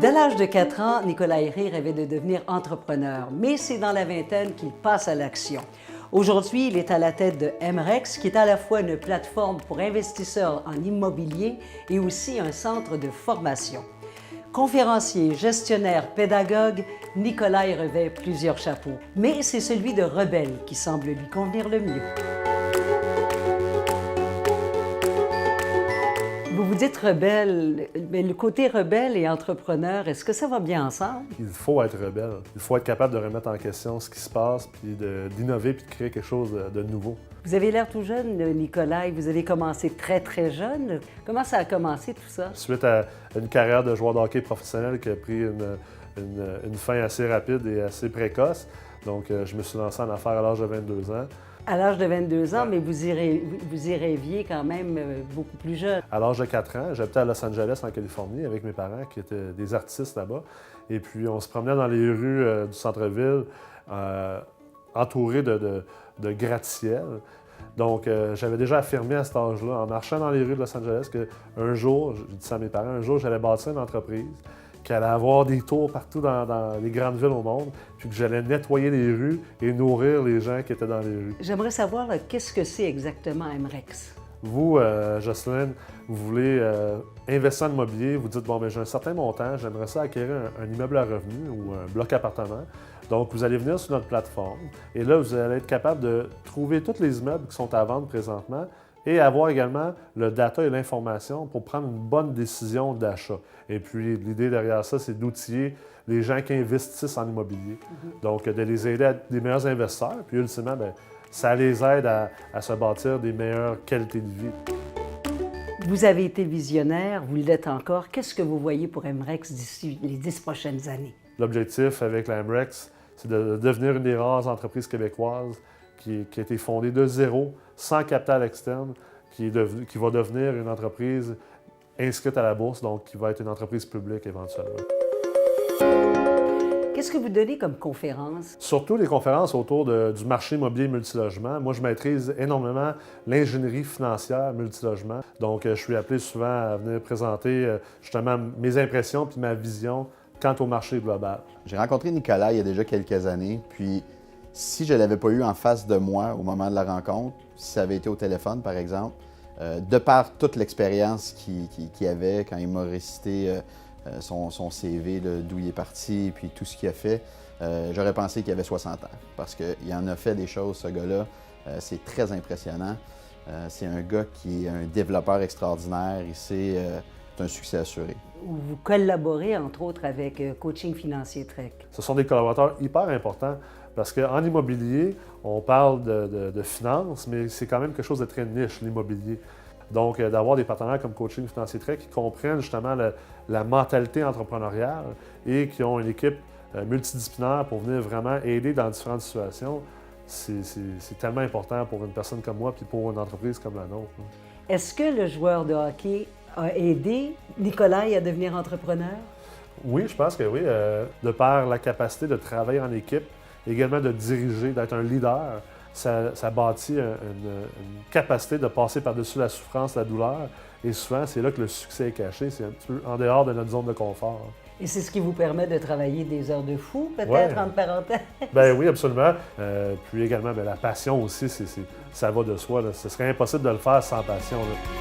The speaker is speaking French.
Dès l'âge de 4 ans, Nicolas Herré rêvait de devenir entrepreneur, mais c'est dans la vingtaine qu'il passe à l'action. Aujourd'hui, il est à la tête de MREX, qui est à la fois une plateforme pour investisseurs en immobilier et aussi un centre de formation. Conférencier, gestionnaire, pédagogue, Nicolas y revêt plusieurs chapeaux. Mais c'est celui de rebelle qui semble lui convenir le mieux. Vous vous dites rebelle, mais le côté rebelle et entrepreneur, est-ce que ça va bien ensemble? Il faut être rebelle. Il faut être capable de remettre en question ce qui se passe, puis d'innover, puis de créer quelque chose de nouveau. Vous avez l'air tout jeune, Nicolas, et vous avez commencé très, très jeune. Comment ça a commencé tout ça? Suite à une carrière de joueur de hockey professionnel qui a pris une fin assez rapide et assez précoce, donc je me suis lancé en affaires à l'âge de 22 ans. À l'âge de 22 ans, Ouais. mais vous y rêviez quand même beaucoup plus jeune. À l'âge de 4 ans, j'habitais à Los Angeles, en Californie, avec mes parents qui étaient des artistes là-bas. Et puis, on se promenait dans les rues du centre-ville, entourés de gratte-ciel. Donc, j'avais déjà affirmé à cet âge-là, en marchant dans les rues de Los Angeles, qu'un jour, j'ai dit ça à mes parents, un jour, j'allais bâtir une entreprise qui allait avoir des tours partout dans les grandes villes au monde, puis que j'allais nettoyer les rues et nourrir les gens qui étaient dans les rues. J'aimerais savoir qu'est-ce que c'est exactement MREX? Vous, Jocelyne, vous voulez investir en immobilier, vous dites, bon, bien, j'ai un certain montant, j'aimerais ça acquérir un immeuble à revenu ou un bloc appartement. Donc, vous allez venir sur notre plateforme et là, vous allez être capable de trouver tous les immeubles qui sont à vendre présentement et avoir également le data et l'information pour prendre une bonne décision d'achat. Et puis, l'idée derrière ça, c'est d'outiller les gens qui investissent en immobilier. Donc, de les aider à être des meilleurs investisseurs. Puis, ultimement, bien, ça les aide à se bâtir des meilleures qualités de vie. Vous avez été visionnaire, vous l'êtes encore. Qu'est-ce que vous voyez pour MREX d'ici les 10 prochaines années? L'objectif avec la MREX, c'est de devenir une des rares entreprises québécoises qui a été fondée de zéro, sans capital externe, qui va devenir une entreprise inscrite à la bourse, donc qui va être une entreprise publique éventuellement. Qu'est-ce que vous donnez comme conférence? Surtout les conférences autour du marché immobilier multilogement. Moi, je maîtrise énormément l'ingénierie financière multilogement. Donc, je suis appelé souvent à venir présenter justement mes impressions puis ma vision quant au marché global. J'ai rencontré Nicolas il y a déjà quelques années, puis si je ne l'avais pas eu en face de moi au moment de la rencontre, si ça avait été au téléphone par exemple, de par toute l'expérience qu'il avait quand il m'a récité son CV, d'où il est parti, puis tout ce qu'il a fait, j'aurais pensé qu'il avait 60 ans. Parce qu'il en a fait des choses, ce gars-là. C'est très impressionnant. C'est un gars qui est un développeur extraordinaire. C'est un succès assuré. Vous collaborez, entre autres, avec Coaching Financier Trek. Ce sont des collaborateurs hyper importants parce qu'en immobilier, on parle de finances, mais c'est quand même quelque chose de très niche, l'immobilier. Donc, d'avoir des partenaires comme Coaching Financier Trek qui comprennent justement la mentalité entrepreneuriale et qui ont une équipe multidisciplinaire pour venir vraiment aider dans différentes situations, c'est tellement important pour une personne comme moi puis pour une entreprise comme la nôtre. Est-ce que le joueur de hockey a aidé Nicolas à devenir entrepreneur? Oui, je pense que oui. De par la capacité de travailler en équipe, également de diriger, d'être un leader, ça bâtit une capacité de passer par-dessus la souffrance, la douleur. Et souvent, c'est là que le succès est caché. C'est un petit peu en dehors de notre zone de confort. Et c'est ce qui vous permet de travailler des heures de fou, peut-être, Ouais. entre parenthèses? Ben oui, absolument. Puis également, la passion aussi, ça va de soi. Là. Ce serait impossible de le faire sans passion. Là.